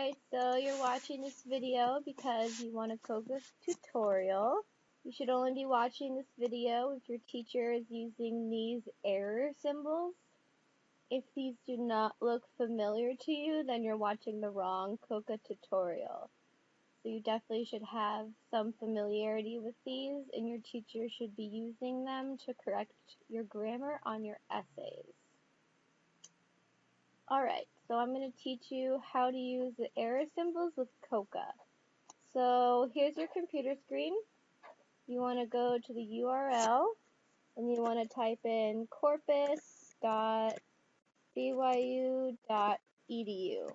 Alright, so you're watching this video because you want a COCA tutorial. You should only be watching this video if your teacher is using these error symbols. If these do not look familiar to you, then you're watching the wrong COCA tutorial. So you definitely should have some familiarity with these, and your teacher should be using them to correct your grammar on your essays. Alright, so I'm going to teach you how to use the error symbols with COCA. So here's your computer screen. You want to go to the URL and you want to type in corpus.byu.edu.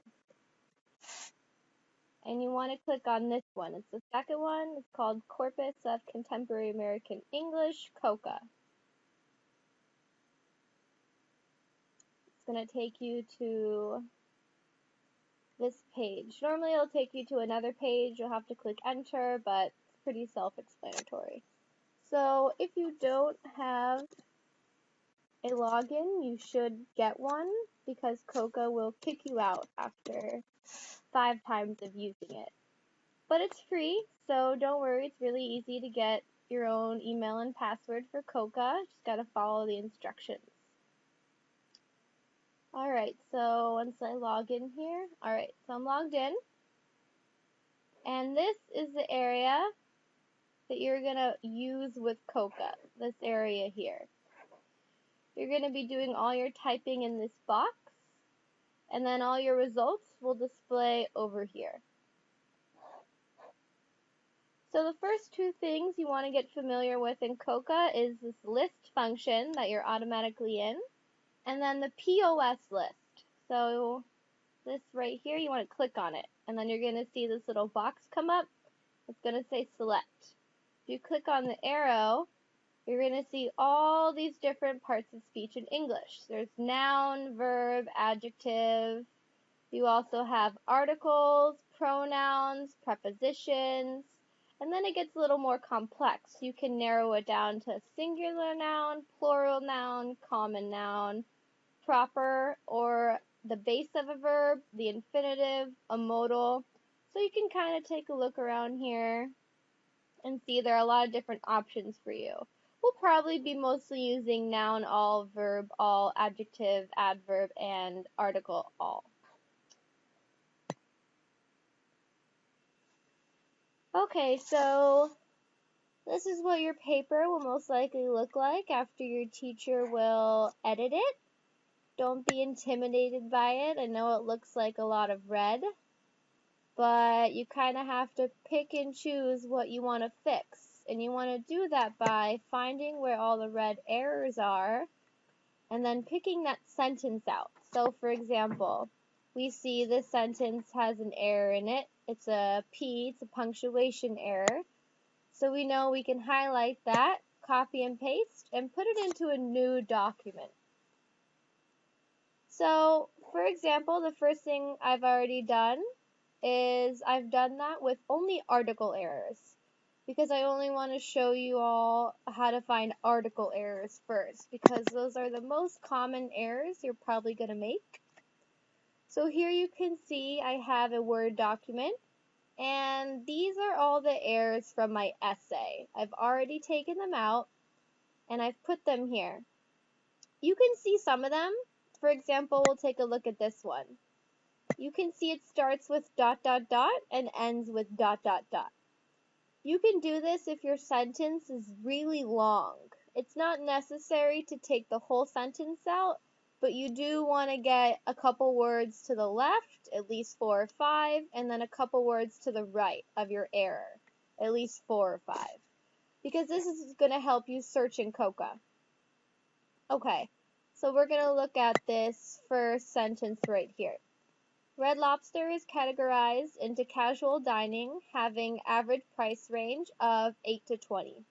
And you want to click on this one. It's the second one. It's called Corpus of Contemporary American English, COCA. It's going to take you to this page. Normally it'll take you to another page. You'll have to click enter, but it's pretty self-explanatory. So if you don't have a login, you should get one because COCA will kick you out after 5 times of using it. But it's free, so don't worry, it's really easy to get your own email and password for COCA. Just gotta follow the instructions. Alright, so once I log in here, alright, so I'm logged in. And this is the area that you're going to use with COCA, this area here. You're going to be doing all your typing in this box, and then all your results will display over here. So the first two things you want to get familiar with in COCA is this list function that you're automatically in, and then the POS list. So this right here, you want to click on it, and then you're going to see this little box come up. It's going to say select. If you click on the arrow, you're going to see all these different parts of speech in English. There's noun, verb, adjective. You also have articles, pronouns, prepositions, and then it gets a little more complex. You can narrow it down to singular noun, plural noun, common noun, proper, or the base of a verb, the infinitive, a modal. So you can kind of take a look around here and see there are a lot of different options for you. We'll probably be mostly using noun all, verb all, adjective, adverb, and article all. Okay, so this is what your paper will most likely look like after your teacher will edit it. Don't be intimidated by it. I know it looks like a lot of red, but you kind of have to pick and choose what you want to fix. And you want to do that by finding where all the red errors are and then picking that sentence out. So for example, we see this sentence has an error in it. It's a P, it's a punctuation error. So we know we can highlight that, copy and paste, and put it into a new document. So for example, the first thing I've already done is I've done that with only article errors, because I only want to show you all how to find article errors first, because those are the most common errors you're probably going to make. So here you can see I have a Word document, and these are all the errors from my essay. I've already taken them out, and I've put them here. You can see some of them. For example, we'll take a look at this one. You can see it starts with ... and ends with ... You can do this if your sentence is really long. It's not necessary to take the whole sentence out, but you do want to get a couple words to the left, at least 4 or 5, and then a couple words to the right of your error, at least 4 or 5, because this is going to help you search in COCA. Okay, so we're going to look at this first sentence right here. Red Lobster is categorized into casual dining, having average price range of $8 to $20.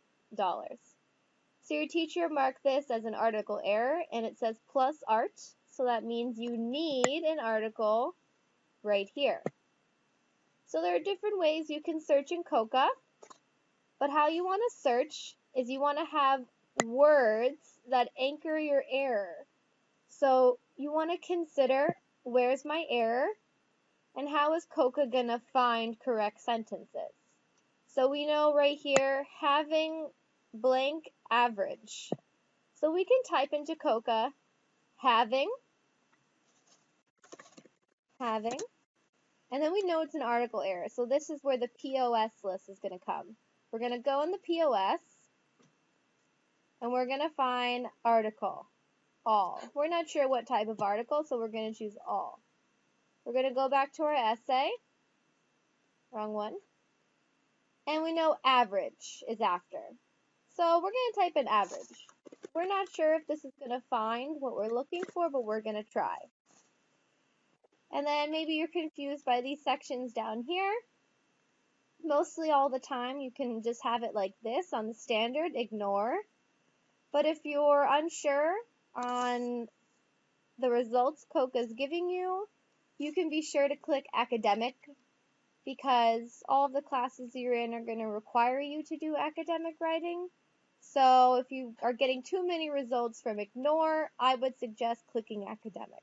So your teacher marked this as an article error, and it says plus art, so that means you need an article right here. So there are different ways you can search in COCA, but how you want to search is you want to have words that anchor your error. So you want to consider, where's my error? And how is COCA gonna find correct sentences? So we know right here, having blank average. So we can type into COCA, having, having, and then we know it's an article error. So this is where the POS list is gonna come. We're gonna go in the POS, and we're gonna find article, all. We're not sure what type of article, so we're gonna choose all. We're gonna go back to our essay, wrong one, and we know average is after. So we're going to type in average. We're not sure if this is going to find what we're looking for, but we're going to try. And then maybe you're confused by these sections down here. Mostly all the time you can just have it like this on the standard, ignore. But if you're unsure on the results COCA is giving you, you can be sure to click academic, because all of the classes you're in are going to require you to do academic writing. So if you are getting too many results from ignore, I would suggest clicking academic.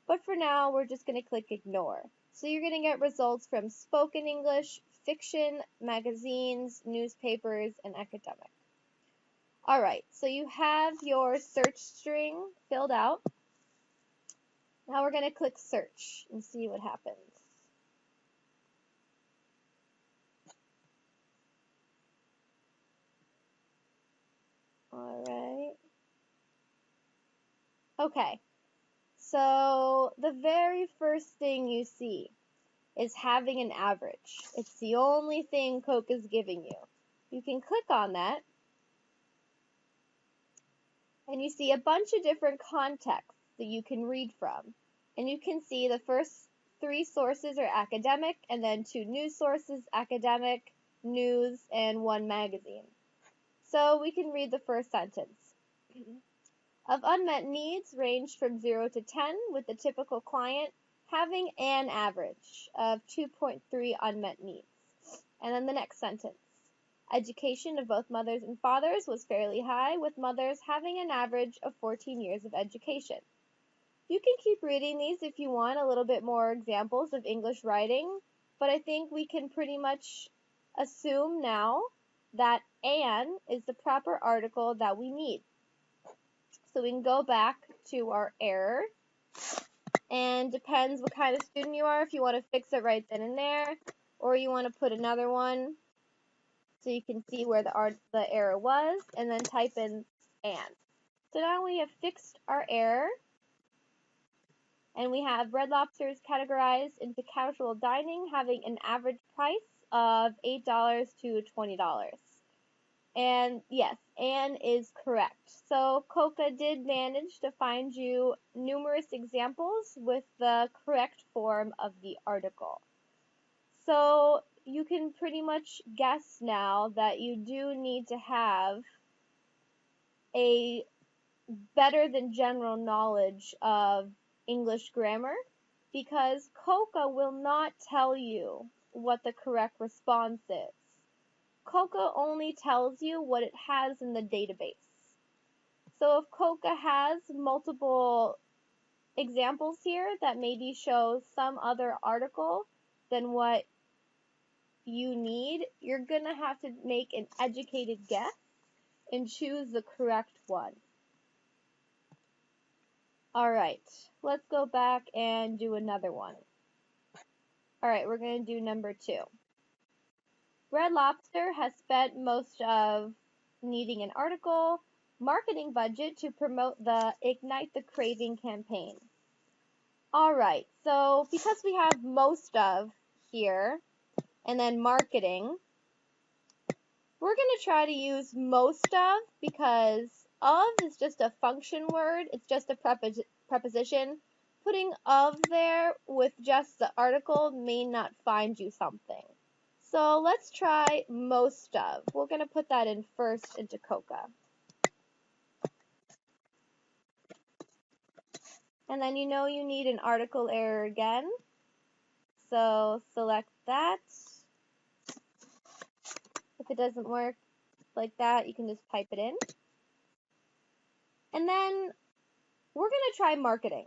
But for now, we're just going to click ignore. So you're going to get results from spoken English, fiction, magazines, newspapers, and academic. Alright, so you have your search string filled out. Now we're going to click search and see what happens. Alright. Okay, so the very first thing you see is having an average. It's the only thing COCA is giving you. You can click on that, and you see a bunch of different contexts that you can read from. And you can see the first 3 sources are academic, and then 2 news sources, academic, news, and 1 magazine. So we can read the first sentence. Of unmet needs ranged from 0 to 10, with the typical client having an average of 2.3 unmet needs. And then the next sentence. Education of both mothers and fathers was fairly high, with mothers having an average of 14 years of education. You can keep reading these if you want a little bit more examples of English writing, but I think we can pretty much assume now that an is the proper article that we need. So we can go back to our error, and depends what kind of student you are, if you want to fix it right then and there, or you want to put another one so you can see where the error was, and then type in and. So now we have fixed our error, and we have Red Lobster is categorized into casual dining, having an average price of $8 to $20. And yes, Anne is correct. So COCA did manage to find you numerous examples with the correct form of the article. So you can pretty much guess now that you do need to have a better than general knowledge of English grammar, because COCA will not tell you what the correct response is. COCA only tells you what it has in the database. So if COCA has multiple examples here that maybe show some other article than what you need, you're going to have to make an educated guess and choose the correct one. Alright, let's go back and do another one. Alright, we're going to do number 2. Red Lobster has spent most of needing an article marketing budget to promote the Ignite the Craving campaign. Alright, so because we have most of here, and then marketing, we're going to try to use most of, because of is just a function word, it's just a preposition. Putting of there with just the article may not find you something. So let's try most of. We're going to put that in first into COCA. And then you know you need an article error again. So select that. If it doesn't work like that, you can just type it in. And then we're going to try marketing.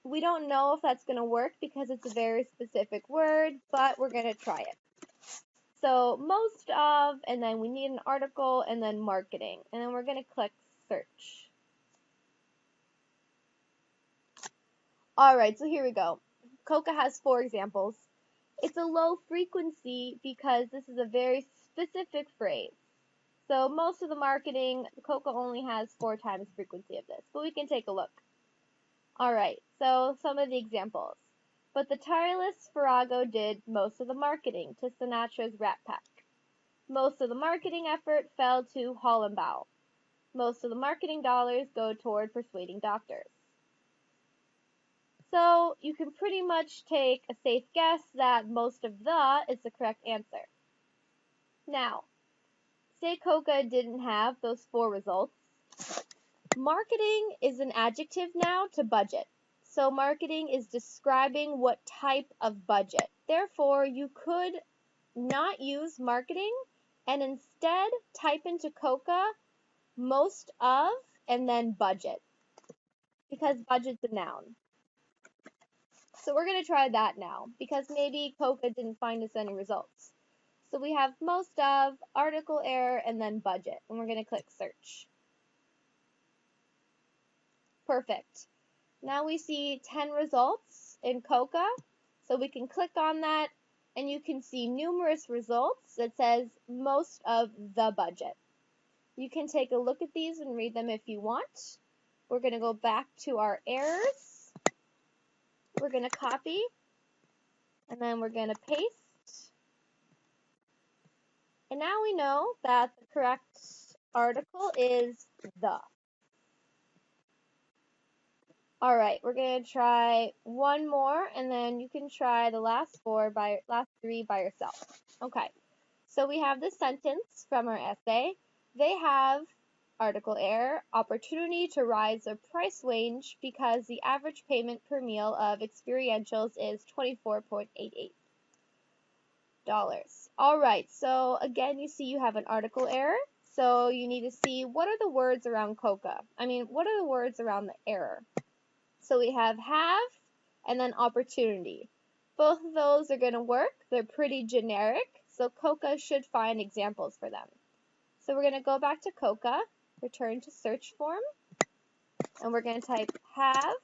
We don't know if that's going to work because it's a very specific word, but we're going to try it. So most of, and then we need an article, and then marketing. And then we're going to click search. Alright, so here we go. COCA has 4 examples. It's a low frequency because this is a very specific phrase. So most of the marketing, COCA only has 4 times frequency of this, but we can take a look. Alright, so some of the examples. But the tireless Farrago did most of the marketing to Sinatra's Rat Pack. Most of the marketing effort fell to Hollenbaugh. Most of the marketing dollars go toward persuading doctors. So you can pretty much take a safe guess that most of the is the correct answer. Now, say COCA didn't have those 4 results. Marketing is an adjective now to budget. So marketing is describing what type of budget. Therefore, you could not use marketing and instead type into COCA most of and then budget because budget's a noun. So we're going to try that now because maybe COCA didn't find us any results. So we have most of, article error, and then budget. And we're going to click search. Perfect. Now we see 10 results in COCA. So we can click on that and you can see numerous results that says most of the budget. You can take a look at these and read them if you want. We're going to go back to our errors. We're going to copy and then we're going to paste. And now we know that the correct article is the. All right, we're going to try one more, and then you can try the last 3 by yourself. Okay, so we have this sentence from our essay. They have, article error, opportunity to rise their price range because the average payment per meal of experientials is $24.88. All right, so again, you see you have an article error. So you need to see what are the words around COCA. What are the words around the error? So we have and then opportunity. Both of those are going to work. They're pretty generic, so COCA should find examples for them. So we're going to go back to COCA, return to search form, and we're going to type have,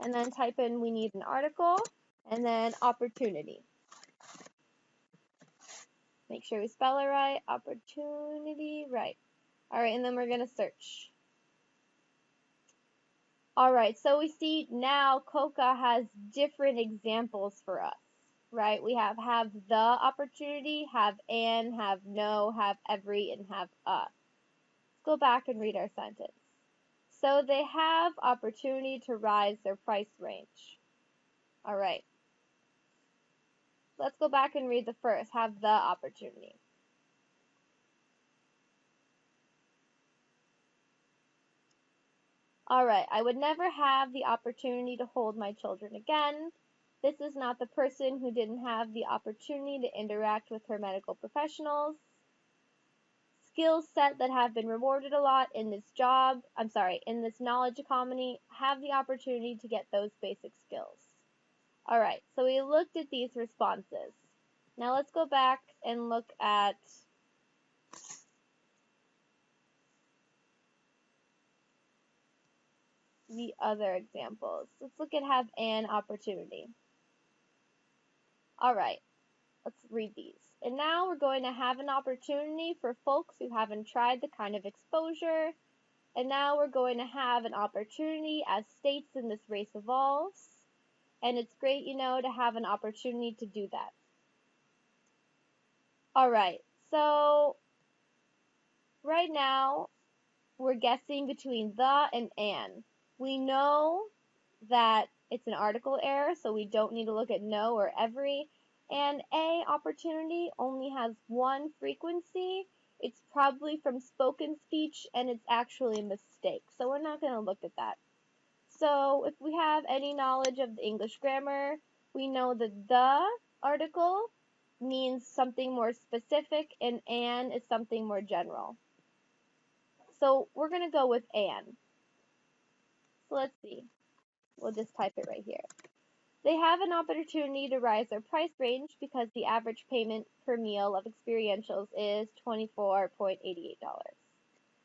and then type in we need an article, and then opportunity. Make sure we spell it right, opportunity, right. All right, and then we're going to search. All right, so we see now COCA has different examples for us, right? We have the opportunity, have an, have no, have every, and have a. Let's go back and read our sentence. So they have opportunity to rise their price range. All right. Let's go back and read the first, have the opportunity. Alright, I would never have the opportunity to hold my children again. This is not the person who didn't have the opportunity to interact with her medical professionals. Skills set that have been rewarded a lot in this in this knowledge economy have the opportunity to get those basic skills. Alright, so we looked at these responses. Now let's go back and look at the other examples. Let's look at have an opportunity. Alright, let's read these. And now we're going to have an opportunity for folks who haven't tried the kind of exposure. And now we're going to have an opportunity as states in this race evolves. And it's great, to have an opportunity to do that. Alright, so right now we're guessing between the and an. We know that it's an article error, so we don't need to look at no or every. And a opportunity only has one frequency. It's probably from spoken speech, and it's actually a mistake. So we're not going to look at that. So if we have any knowledge of the English grammar, we know that the article means something more specific, and an is something more general. So we're going to go with an. So let's see. We'll just type it right here. They have an opportunity to raise their price range because the average payment per meal of experientials is $24.88.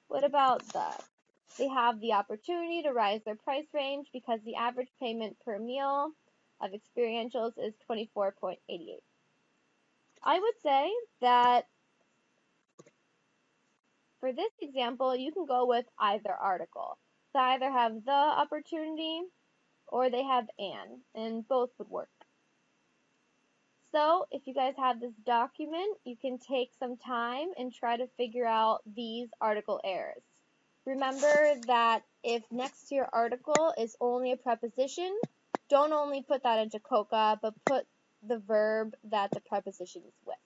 What about the? They have the opportunity to raise their price range because the average payment per meal of experientials is $24.88. I would say that for this example, you can go with either article. They either have the opportunity or they have and both would work. So if you guys have this document, you can take some time and try to figure out these article errors. Remember that if next to your article is only a preposition, don't only put that into COCA, but put the verb that the preposition is with.